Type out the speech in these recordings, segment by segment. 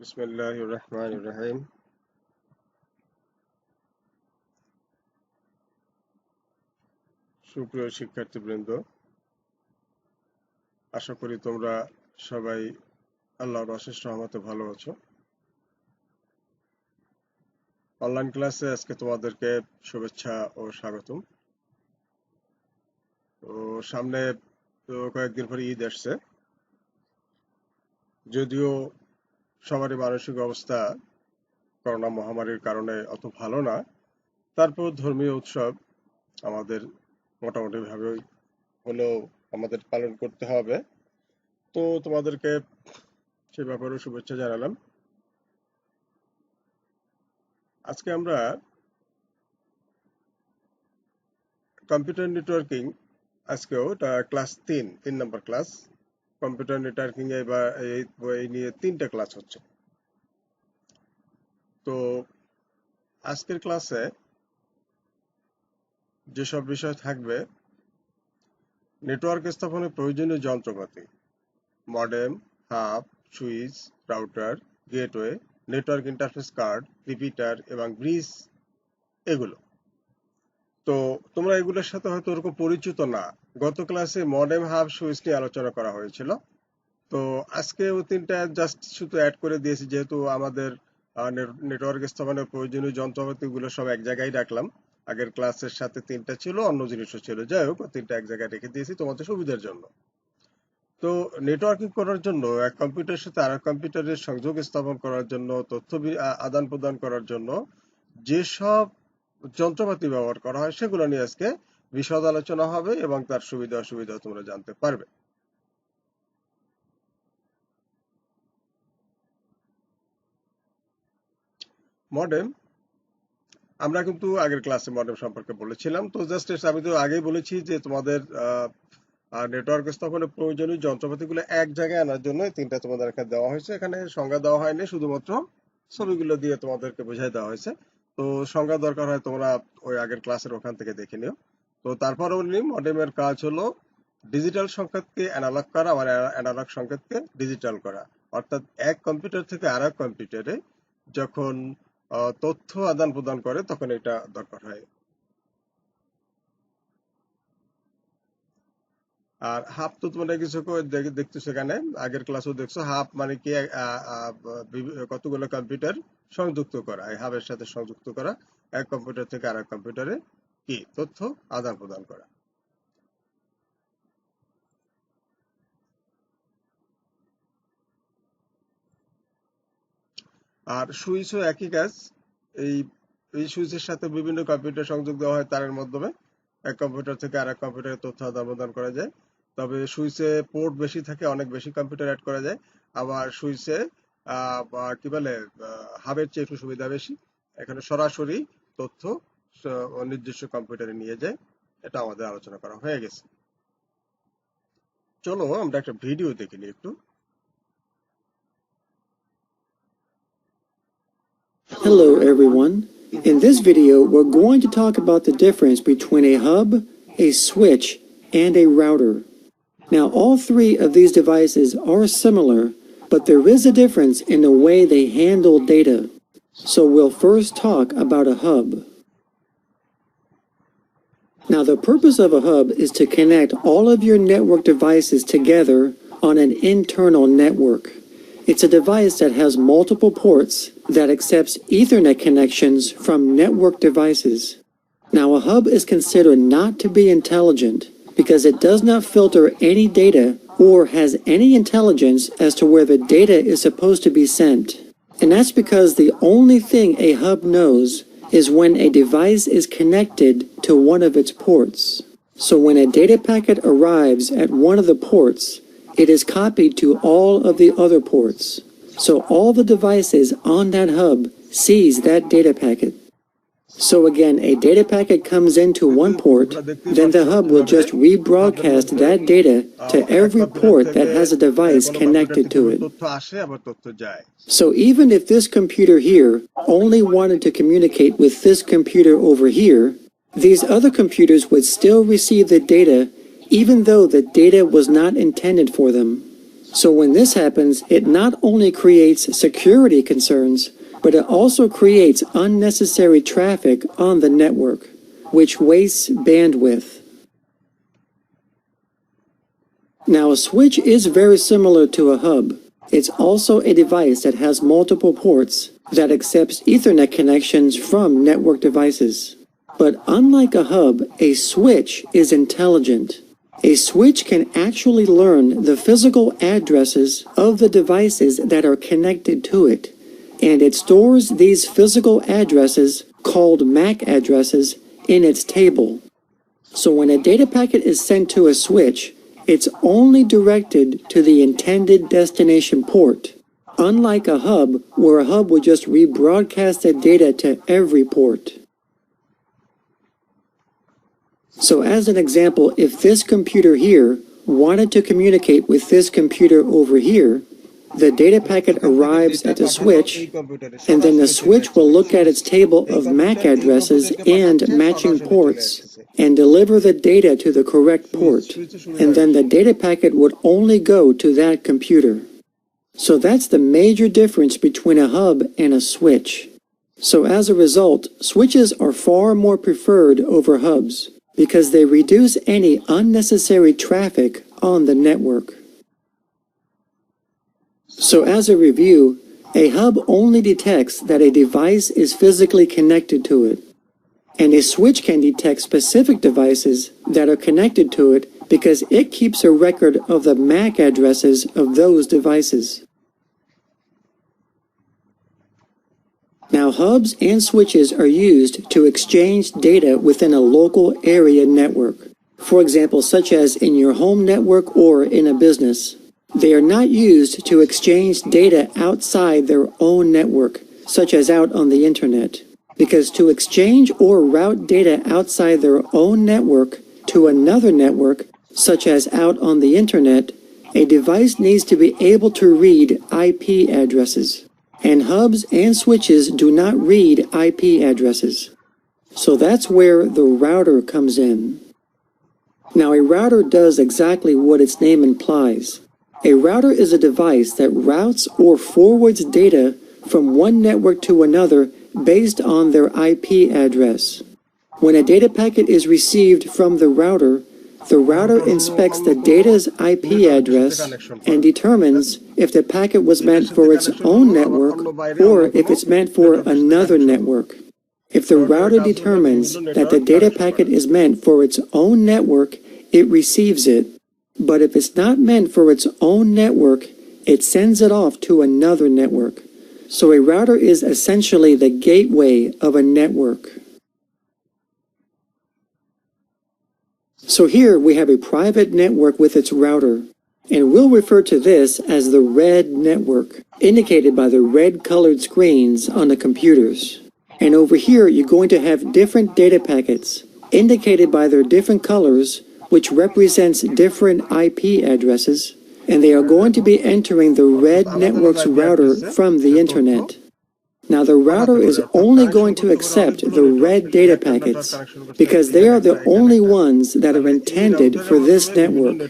বিসমিল্লাহির রহমানির রহিম। সুপ্রিয় শিক্ষার্থীবৃন্দ, আশা করি তোমরা সবাই আল্লাহর অশেষ রহমতে ভালো আছো। অনলাইন ক্লাসে আজকে তোমাদেরকে শুভেচ্ছা ও স্বাগতম। তো সামনে তো কয়েকদিন পরে ঈদ আসছে। যদিও সবারই মানসিক অবস্থা করোনা মহামারীর কারণে অত ভালো না, তারপর ধর্মীয় উৎসব আমাদের মোটামুটি ভাবে হলেও আমাদের পালন করতে হবে। তো তোমাদেরকে সে ব্যাপারে শুভেচ্ছা জানালাম। আজকে আমরা কম্পিউটার নেটওয়ার্কিং, আজকেও ক্লাস 3 নম্বর ক্লাস কম্পিউটার নেটওয়ার্কিং এই নিয়ে 3টা ক্লাস হচ্ছে। তো আজকের ক্লাসে যেসব বিষয় থাকবে: নেটওয়ার্ক স্থাপনে প্রয়োজনীয় যন্ত্রপাতি, modem, hub, switch, router, gateway, network interface card, repeater এবং ব্রিজ, এগুলো। তো তোমরা এগুলোর সাথে হয়তো ওরকম পরিচিত না। গত ক্লাসে মডেম, হাব, সুইচ নিয়ে আলোচনা করা হয়েছিল। তো আজকে ওই 3টা জাস্ট শুধু অ্যাড করে দিয়েছি, যেহেতু আমাদের নেটওয়ার্ক স্থাপনের প্রয়োজনীয় যন্ত্রপাতিগুলো সব এক জায়গায় রাখলাম। আগের ক্লাসের সাথে 3টা ছিল, অন্য জিনিসও ছিল। যাই হোক, 3টা এক জায়গায় রেখে দিয়েছি তোমাদের সুবিধার জন্য। তো নেটওয়ার্কিং করার জন্য এক কম্পিউটারের সাথে আরেক কম্পিউটারের সংযোগ স্থাপন করার জন্য, তথ্য আদান প্রদান করার জন্য যেসব যন্ত্রপাতি ব্যবহার করা হয় সেগুলো নিয়ে আজকে বিশদ আলোচনা হবে এবং তার সুবিধা অসুবিধা তোমরা জানতে পারবে। মডেম, আমরা কিন্তু আগের ক্লাসে মডেম সম্পর্কে বলেছিলাম। তো জাস্ট আমি তো আগেই বলেছি যে তোমাদের নেটওয়ার্ক স্থাপনের প্রয়োজনীয় যন্ত্রপাতিগুলো এক জায়গায় আনার জন্য 3টা তোমাদের এখানে দেওয়া হয়েছে। এখানে সংজ্ঞা দেওয়া হয়নি, শুধুমাত্র ছবিগুলো দিয়ে তোমাদেরকে বুঝাই দেওয়া হয়েছে। তো সংজ্ঞা দরকার হয় তোমরা ওই আগের ক্লাসের ওখান থেকে দেখে নিও। তো তারপরে বলি, মডেমের কাজ হলো ডিজিটাল সংকেতকে অ্যানালগ করা, আবার অ্যানালগ সংকেতকে ডিজিটাল করা। অর্থাৎ এক কম্পিউটার থেকে আরেক কম্পিউটারে যখন তথ্য আদান প্রদান করে তখন এটা দরকার হয়। আর হাব তো তোমরা কিছু দেখতেছো, এখানে আগের ক্লাসও দেখছো। হাব মানে কি, কতগুলো কম্পিউটার সংযুক্ত করা, এই হাবের সাথে সংযুক্ত করা, এক কম্পিউটার থেকে আরেক কম্পিউটারে কি তথ্য আদান প্রদান করা। আর সুইচও একই কাজ। এই সুইচের সাথে বিভিন্ন কম্পিউটার সংযোগ দেওয়া হয় তারের মাধ্যমে। এক কম্পিউটার থেকে আরেক কম্পিউটারে তথ্য আদান প্রদান করা যায়। তবে সুইচে পোর্ট বেশি থাকে, অনেক বেশি কম্পিউটার অ্যাড করা যায়। আবার সুইচে কি বলে, হাবের চেয়ে একটু সুবিধা বেশি। এখানে সরাসরি তথ্য নির্দিষ্ট কম্পিউটারে নিয়ে যায়। এটা আমাদের আলোচনা করা হয়ে গেছে। চলো আমরা একটা ভিডিও দেখে নিই একটু। Hello everyone. In this video, we're going to talk about the difference between a hub, a switch, and a router. Now, all 3 of these devices are similar, but there is a difference in the way they handle data. So we'll first talk about a hub. Now, the purpose of a hub is to connect all of your network devices together on an internal network. It's a device that has multiple ports that accepts Ethernet connections from network devices. Now, a hub is considered not to be intelligent because it does not filter any data or has any intelligence as to where the data is supposed to be sent. And that's because the only thing a hub knows is when a device is connected to one of its ports. So when a data packet arrives at one of the ports, it is copied to all of the other ports. So all the devices on that hub sees that data packet. So again, a data packet comes into one port, then the hub will just rebroadcast that data to every port that has a device connected to it. So even if this computer here only wanted to communicate with this computer over here, these other computers would still receive the data even though the data was not intended for them. So when this happens, it not only creates security concerns, but it also creates unnecessary traffic on the network, which wastes bandwidth. Now, a switch is very similar to a hub. It's also a device that has multiple ports that accepts Ethernet connections from network devices. But unlike a hub, a switch is intelligent. A switch can actually learn the physical addresses of the devices that are connected to it, and it stores these physical addresses, called MAC addresses, in its table. So when a data packet is sent to a switch, it's only directed to the intended destination port, unlike a hub, where a hub would just rebroadcast the data to every port. So as an example, if this computer here wanted to communicate with this computer over here, the data packet arrives at the switch, and then the switch will look at its table of MAC addresses and matching ports and deliver the data to the correct port, and then the data packet would only go to that computer. So that's the major difference between a hub and a switch. So as a result, switches are far more preferred over hubs, because they reduce any unnecessary traffic on the network. So as a review, a hub only detects that a device is physically connected to it, and a switch can detect specific devices that are connected to it because it keeps a record of the MAC addresses of those devices. Now, hubs and switches are used to exchange data within a local area network, for example, such as in your home network or in a business. They are not used to exchange data outside their own network, such as out on the internet, because to exchange or route data outside their own network to another network, such as out on the internet, a device needs to be able to read IP addresses. And hubs and switches do not read IP addresses. So that's where the router comes in. Now, a router does exactly what its name implies. A router is a device that routes or forwards data from one network to another based on their IP address. When a data packet is received from the router inspects the data's IP address and determines if the packet was meant for its own network or if it's meant for another network. If the router determines that the data packet is meant for its own network, it receives it. But if it's not meant for its own network, it sends it off to another network. So a router is essentially the gateway of a network. So here we have a private network with its router, and we'll refer to this as the red network, indicated by the red colored screens on the computers. And over here you're going to have different data packets, indicated by their different colors, which represents different IP addresses, and they are going to be entering the red network's router from the internet. Now, the router is only going to accept the red data packets because they are the only ones that are intended for this network.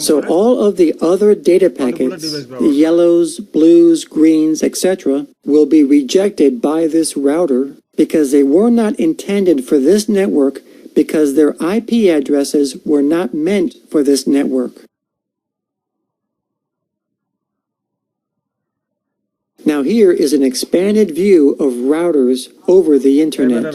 So all of the other data packets, the yellows, blues, greens, etc., will be rejected by this router because they were not intended for this network because their IP addresses were not meant for this network. Now here is an expanded view of routers over the internet.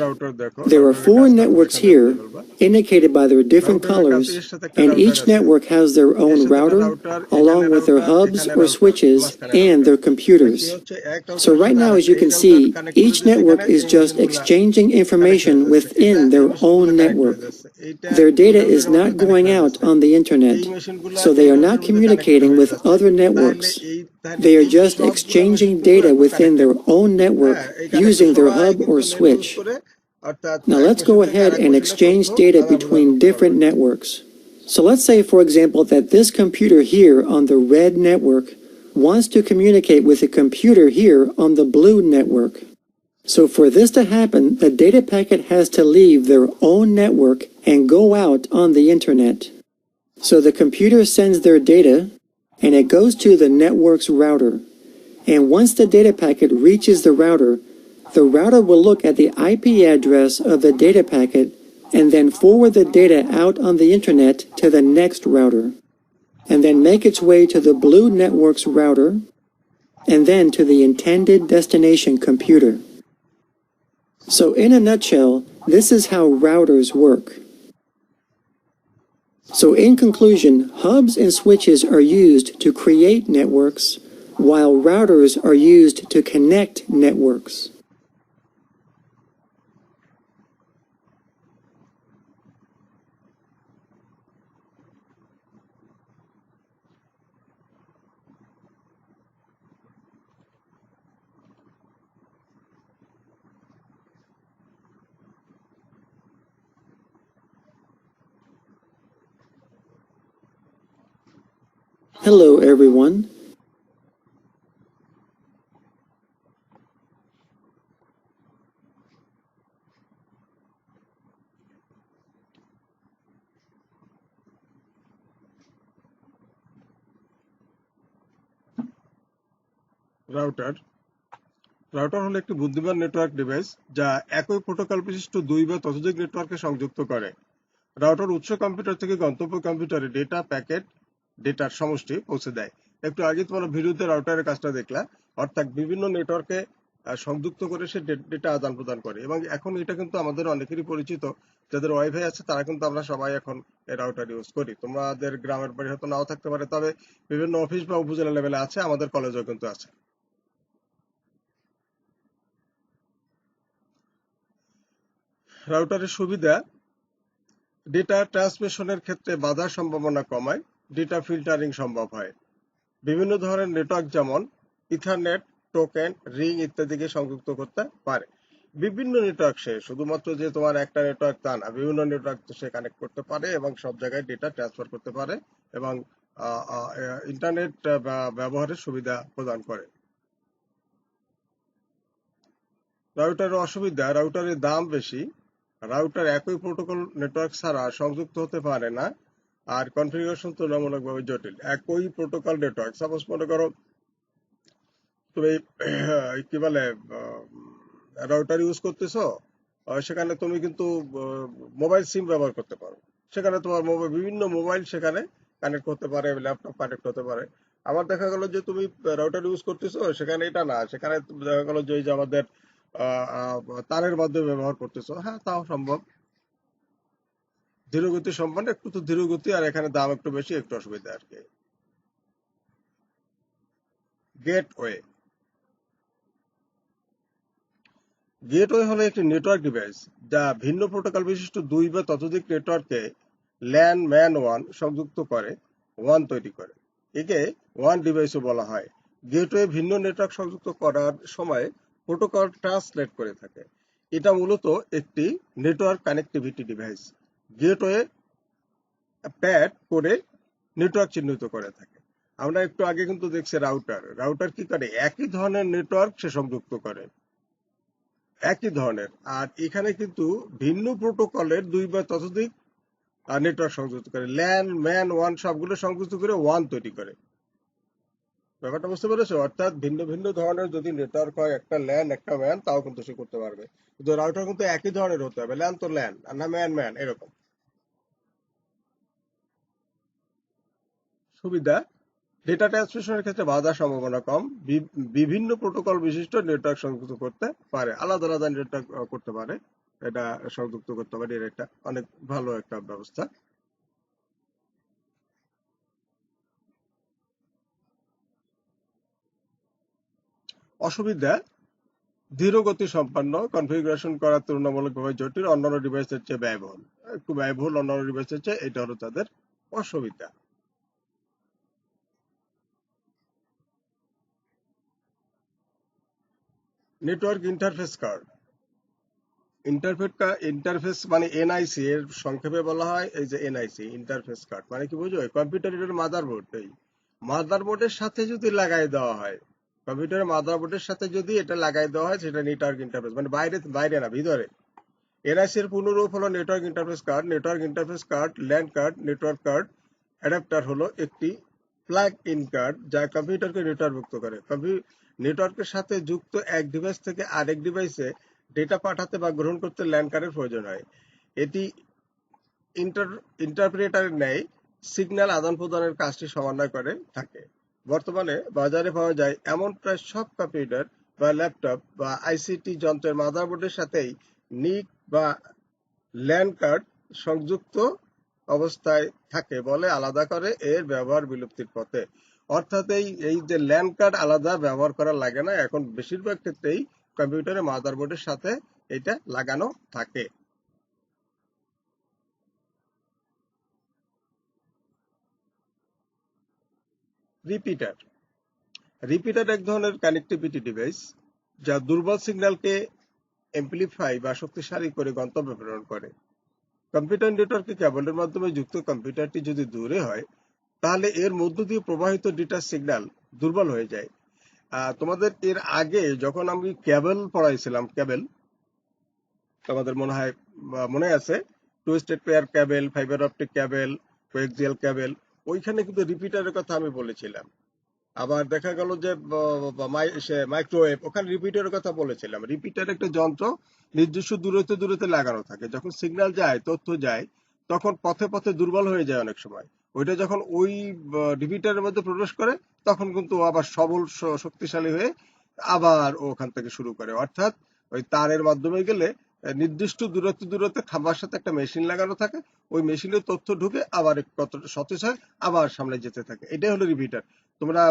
There are 4 networks here, indicated by their different colors, and each network has their own router, along with their hubs or switches and their computers. So right now, as you can see, each network is just exchanging information within their own network. Their data is not going out on the internet, so they are not communicating with other networks. They are just exchanging data within their own network using their hub or switch. Now let's go ahead and exchange data between different networks. So let's say, for example, that this computer here on the red network wants to communicate with a computer here on the blue network. So for this to happen, the data packet has to leave their own network and go out on the internet. So the computer sends their data, and it goes to the network's router. And once the data packet reaches the router will look at the IP address of the data packet and then forward the data out on the internet to the next router, and then make its way to the blue network's router, and then to the intended destination computer. So in a nutshell, this is how routers work. So in conclusion, hubs and switches are used to create networks, while routers are used to connect networks. Hello everyone. Router হলো একটি বুদ্ধিমান network device যা একই protocol বিশিষ্ট দুই বা ততোধিক নেটওয়ার্কে সংযুক্ত করে। রাউটার উৎস কম্পিউটার থেকে গন্তব্য কম্পিউটারে ডেটার সমষ্টি পৌঁছে দেয়। একটু আগে তোমরা ভিডিওতে রাউটারের কাজটা দেখলা, অর্থাৎ বিভিন্ন নেটওয়ার্কে সংযুক্ত করে সে ডেটা আদান প্রদান করে। এবং এখন এটা কিন্তু আমাদের অনেকেরই পরিচিত, যাদের ওয়াইফাই আছে তারা কিন্তু আমরা সবাই এখন রাউটার ইউজ করি। তোমাদের গ্রামের বাড়ি হয়তো নাও থাকতে পারে, তবে বিভিন্ন অফিস বা উপজেলা লেভেলে আছে, আমাদের কলেজেও কিন্তু আছে। রাউটারের সুবিধা: ডেটা ট্রান্সমিশনের ক্ষেত্রে বাধার সম্ভাবনা কমায়, ডেটা ফিল্টারিং সম্ভব হয়। বিভিন্ন ধরনের নেটওয়ার্ক যেমন ইথারনেট, টোকেন, রিং ইত্যাদিকে সংযুক্ত করতে পারে। বিভিন্ন নেটওয়ার্ক, সে শুধুমাত্র যে তোমার একটা নেটওয়ার্ক তা না, বিভিন্ন নেটওয়ার্ক সে কানেক্ট করতে পারে এবং সব জায়গায় ডেটা ট্রান্সফার করতে পারে এবং ইন্টারনেট ব্যবহারের সুবিধা প্রদান করে। রাউটারের অসুবিধা: রাউটারের দাম বেশি, রাউটার একই প্রোটোকল নেটওয়ার্ক ছাড়া সংযুক্ত হতে পারে না, আর কনফিগারেশন তুলনামূলকভাবে জটিল। একই প্রোটোকল নেটওয়ার্ক, সাপোজ মনে করো তুমি কি বলে রাউটার ইউজ করতেছো, সেখানে তুমি কিন্তু মোবাইল সিম ব্যবহার করতে পারো, সেখানে তোমার বিভিন্ন মোবাইল সেখানে কানেক্ট করতে পারে, ল্যাপটপ কানেক্ট হতে পারে। আবার দেখা গেল যে তুমি রাউটার ইউজ করতেছো, সেখানে এটা না, সেখানে দেখা গেল যে আমাদের তারের মাধ্যমে ব্যবহার করতেছো, হ্যাঁ তাও সম্ভব। ধীরগতি সম্পন্ন, একটু তো ধীরগতি, আর এখানে দাম একটু বেশি, একটু অসুবিধা আর কি। গেটওয়ে হলো একটি নেটওয়ার্ক ডিভাইস যা ভিন্ন প্রোটোকল বিশিষ্ট দুই বা ততোধিক নেটওয়ার্কে ল্যান ম্যান ওয়ান সংযুক্ত করে ওয়ান তৈরি করে। একে ওয়ান ডিভাইসও বলা হয়। গেটওয়ে ভিন্ন নেটওয়ার্ক সংযুক্ত করার সময় প্রোটোকল ট্রান্সলেট করে থাকে। এটা মূলত একটি network connectivity device. Gateway pad করে নেটওয়ার্ক চিহ্নিত করে থাকে। আমরা একটু আগে কিন্তু দেখছি রাউটার কি করে, একই ধরনের নেটওয়ার্ক সে সংযুক্ত করে, একই ধরনের, আর এখানে কিন্তু ভিন্ন প্রোটোকলের দুই বা ততোধিক নেটওয়ার্ক সংযুক্ত করে। ল্যান ম্যান ওয়ান সবগুলো সংযুক্ত করে ওয়ান তৈরি করে। ব্যাপারটা বুঝতে পেরেছো? অর্থাৎ ভিন্ন ভিন্ন ধরনের যদি নেটওয়ার্ক হয়, একটা ল্যান একটা ম্যান, তাও কিন্তু সে করতে পারবে, কিন্তু রাউটার কিন্তু একই ধরনের হতে হবে, ল্যান তো ল্যান আর না ম্যান ম্যান, এরকম। সুবিধা: ডেটা ট্রান্সমিশনের ক্ষেত্রে বাধার সম্ভাবনা কম, বিভিন্ন প্রোটোকল বিশিষ্ট নেটওয়ার্ক সংযুক্ত করতে পারে, আলাদা আলাদা নেটওয়ার্ক করতে পারে, এটা সংযুক্ত করতে পারে, এর একটা অনেক ভালো একটা ব্যবস্থা। অসুবিধা: ধীরগতি সম্পন্ন, কনফিগারেশন করা তুলনামূলকভাবে জটিল, অন্যান্য ডিভাইসের চেয়ে ব্যয়বহুল, একটু ব্যয়বহুল অন্যান্য ডিভাইসের চেয়ে, এটা হলো তাদের অসুবিধা। Network interface card. ইন্টারফেস মানে এনআইসি, এর সংক্ষেপে বলা হয় এই যে এনআইসি, ইন্টারফেস কার্ড মানে কি বোঝো? কম্পিউটারের মাদারবোর্ড, এই মাদারবোর্ডের সাথে যদি লাগাই দেওয়া হয়, কম্পিউটারের মাদারবোর্ডের সাথে যদি এটা লাগাই দেওয়া হয়, সেটা নেটওয়ার্ক ইন্টারফেস, মানে বাইরে না, ভিতরে। এনআইসি এর পূর্ণরূপ হলো network interface card. Network interface card, LAN card, network card adapter হলো একটি প্লাগ ইন কার্ড যা কম্পিউটারকে নেটওয়ার্কভুক্ত করে। নেটওয়ার্কের সাথে যুক্ত এক ডিভাইস থেকে আরেক ডিভাইসে ডেটা পাঠাতে বা গ্রহণ করতে ল্যান কার্ডের প্রয়োজন হয়। এটি ইন্টারপ্রেটারের ন্যায় সিগন্যাল আদান প্রদানের কাজটি সমন্বয় করে থাকে। বর্তমানে বাজারে পাওয়া যায় এমন প্রায় সব কম্পিউটার বা ল্যাপটপ বা আইসিটি যন্ত্রের মাদারবোর্ডের সাথেই নিক বা ল্যান কার্ড সংযুক্ত অবস্থায় থাকে বলে আলাদা করে এর ব্যবহার বিলুপ্তির পথে। অর্থাৎ এই যে ল্যান কার্ড আলাদা ব্যবহার করা লাগে না, এখন বেশিরভাগ ক্ষেত্রেই কম্পিউটারের মাদারবোর্ডের সাথে এটা লাগানো থাকে। রিপিটার রিপিটার এক ধরনের কানেক্টিভিটি ডিভাইস যা দুর্বল সিগন্যালকে এমপ্লিফাই বা শক্তিশালী করে গন্তব্যে প্রেরণ করে। কম্পিউটার নেটওয়ার্কে কেবলের মাধ্যমে যুক্ত কম্পিউটারটি যদি দূরে হয়, তাহলে এর মধ্য দিয়ে প্রবাহিত ডেটা সিগন্যাল দুর্বল হয়ে যায়। তোমাদের এর আগে যখন আমি কেবল পড়াইছিলাম, কেবল তোমাদের মনে হয় মনে আছে, twisted pair cable, fibre optic cable, coaxial cable, ওইখানে কিন্তু রিপিটারের কথা আমি বলেছিলাম। আবার দেখা গেল যে মাইক্রোওয়েভ, ওখানে রিপিটারের কথা বলেছিলাম। রিপিটার একটা যন্ত্র নির্দিষ্ট দূরত্বে লাগানো থাকে। যখন সিগন্যাল যায়, তথ্য যায়, তখন পথে পথে দুর্বল হয়ে যায় অনেক সময়। ওইটা যখন ওই রিপিটারের মধ্যে প্রবেশ করে, তখন কিন্তু আবার সবল শক্তিশালী হয়ে আবার ওখান থেকে শুরু করে। অর্থাৎ ওই তারের মাধ্যমে গেলে নির্দিষ্ট দূরত্বে খাবার সাথে একটা মেশিন লাগানো থাকে, ওই মেশিনের তথ্য ঢুকে আবার কতটা সতেজ হয়, আবার সামনে যেতে থাকে। এটাই হলো রিপিটার। তোমরা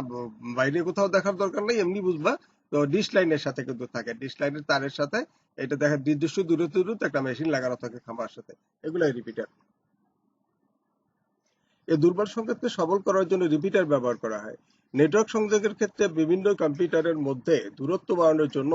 বাইরে কোথাও দেখার দরকার নেই, এমনি বুঝবা। তো ডিশ লাইনের সাথে কিন্তু থাকে, ডিশ লাইনের তারের সাথে এটা দেখা নির্দিষ্ট দূরত্বে একটা মেশিন লাগানো থাকে খাবার সাথে, এগুলাই রিপিটার। এই দুর্বল সংকেতকে সবল করার জন্য রিপিটার ব্যবহার করা হয়। নেটওয়ার্ক সংযোগের ক্ষেত্রে বিভিন্ন কম্পিউটারের মধ্যে দূরত্ব বাড়ানোর জন্য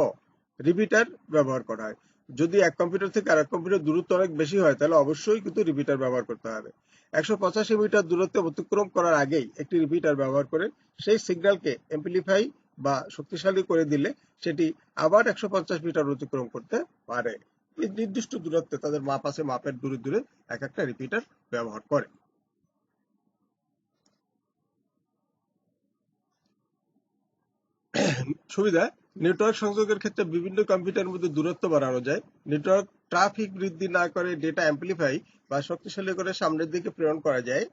রিপিটার ব্যবহার করা হয়। যদি এক কম্পিউটার থেকে আরেক কম্পিউটার দূরত্ব অনেক বেশি হয়, তাহলে অবশ্যই কিন্তু রিপিটার ব্যবহার করতে হবে। 185 মিটার দূরত্ব অতিক্রম করার আগেই একটি রিপিটার ব্যবহার করে সেই সিগন্যালকে এমপ্লিফাই বা শক্তিশালী করে দিলে সেটি আবার 150 মিটার অতিক্রম করতে পারে। এই নির্দিষ্ট দূরত্বে তাদের মাপ আছে, মাপের দূরে এক একটা রিপিটার ব্যবহার করে। সুবিধা: নেটওয়ার্ক সংযোগের ক্ষেত্রে বিভিন্ন কম্পিউটারের মধ্যে দূরত্ব বাড়ানো যায়। নেটওয়ার্ক ট্রাফিক বৃদ্ধি না করে ডেটা অ্যাম্প্লিফাই বা শক্তিশালী করে সামনের দিকে প্রেরণ করা যায়।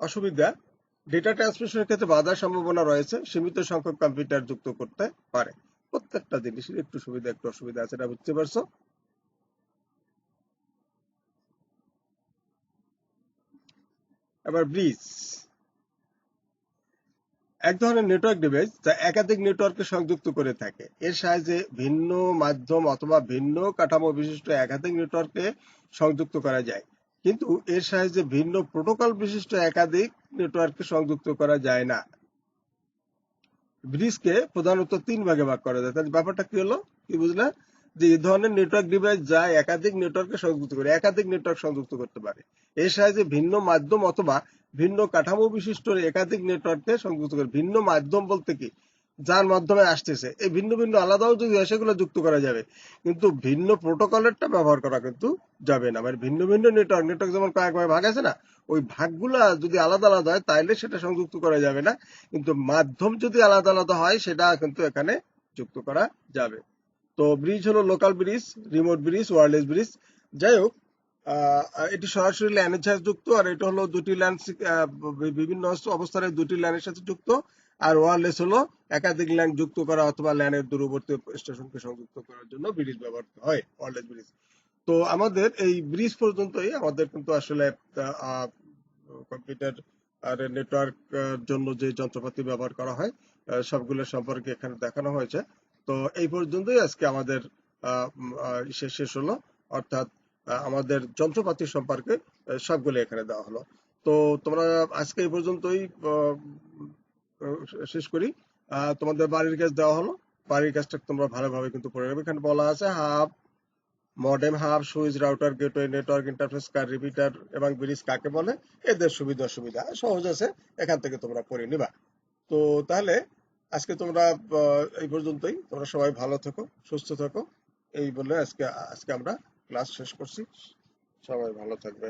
অসুবিধা: ডেটা ট্রান্সমিশনের ক্ষেত্রে বাধার সম্ভাবনা রয়েছে, সীমিত সংখ্যক কম্পিউটার যুক্ত করতে পারে। প্রত্যেকটা জিনিসের একটু সুবিধা একটু অসুবিধা আছে, এটা বুঝতে পারছো? এবার ব্রিজ এক ধরনের নেটওয়ার্ক ডিভাইস যা একাধিক নেটওয়ার্ককে সংযুক্ত করে থাকে। এর সাহায্যে ভিন্ন মাধ্যম অথবা ভিন্ন কাঠামো বিশিষ্ট একাধিক নেটওয়ার্ককে সংযুক্ত করা যায়, কিন্তু এর সাহায্যে ভিন্ন প্রোটোকল বিশিষ্ট একাধিক নেটওয়ার্ককে সংযুক্ত করা যায় না। ব্রিজকে প্রধানত 3 ভাগে ভাগ করা যায়। তাহলে ব্যাপারটা কি হলো, কি বুঝলে? যে এই ধরনের নেটওয়ার্ক ডিভাইস যা একাধিক নেটওয়ার্ককে সংযুক্ত করে, একাধিক নেটওয়ার্ক সংযুক্ত করতে পারে। এর সাহায্যে ভিন্ন মাধ্যম অথবা ভিন্ন কাঠামো বিশিষ্ট একাধিক নেটওয়ার্ককে সংযুক্ত করে। ভিন্ন মাধ্যম বলতে কি, যার মাধ্যমে আসতেছে, এই ভিন্ন ভিন্ন আলাদাও যদি হয় সেগুলো যুক্ত করা যাবে, কিন্তু ভিন্ন প্রোটোকলেরটা ব্যবহার করা কিন্তু যাবে না। মানে ভিন্ন ভিন্ন নেটওয়ার্ক যেমন কয়েক ভাগ আছে না, ওই ভাগগুলা যদি আলাদা আলাদা হয় তাইলে সেটা সংযুক্ত করা যাবে না, কিন্তু মাধ্যম যদি আলাদা আলাদা হয় সেটা কিন্তু এখানে যুক্ত করা যাবে। তো ব্রিজ হলো local bridge, remote bridge, wireless bridge. যাই হোক, এটি সরাসরি ল্যানের সাথে যুক্ত, আর এটা হলো দুটি ল্যান, বিভিন্ন অবস্থানে দুটি ল্যানের সাথে যুক্ত। আর ওয়্যারলেস হলো একাধিক ল্যান যুক্ত করা অথবা ল্যানের দূরবর্তী স্টেশনকে সংযুক্ত করার জন্য ব্রিজ ব্যবহার হয়, ওয়্যারলেস ব্রিজ। তো আমাদের এই ব্রিজ পর্যন্তই আমাদের কিন্তু আসলে কম্পিউটার আর নেটওয়ার্ক জন্য যে যন্ত্রপাতি ব্যবহার করা হয় সবগুলো সম্পর্কে এখানে দেখানো হয়েছে। তো এই পর্যন্তই আজকে আমাদের শেষ হলো, অর্থাৎ আমাদের যন্ত্রপাতি সম্পর্কে সবগুলো এখানে দেওয়া হলো। তো তোমরা আজকে এই পর্যন্তই শেষ করি। তোমাদের বাড়ির কাজ দেওয়া হলো, বাড়ির কাজটা তোমরা ভালোভাবে কিন্তু করে নেবে। এখানে বলা আছে hub, modem, hub, switch, router, gateway, network interface card, repeater এবং ব্রিজ কাকে বলে, এদের সুবিধা অসুবিধা সহজ আছে, এখান থেকে তোমরা পড়ে নিবা। তো তাহলে আজকে তোমরা এই পর্যন্তই। তোমরা সবাই ভালো থেকো, সুস্থ থেকো, এই বলে আজকে আজকে আমরা ক্লাস শেষ করছি। সবাই ভালো থাকবে।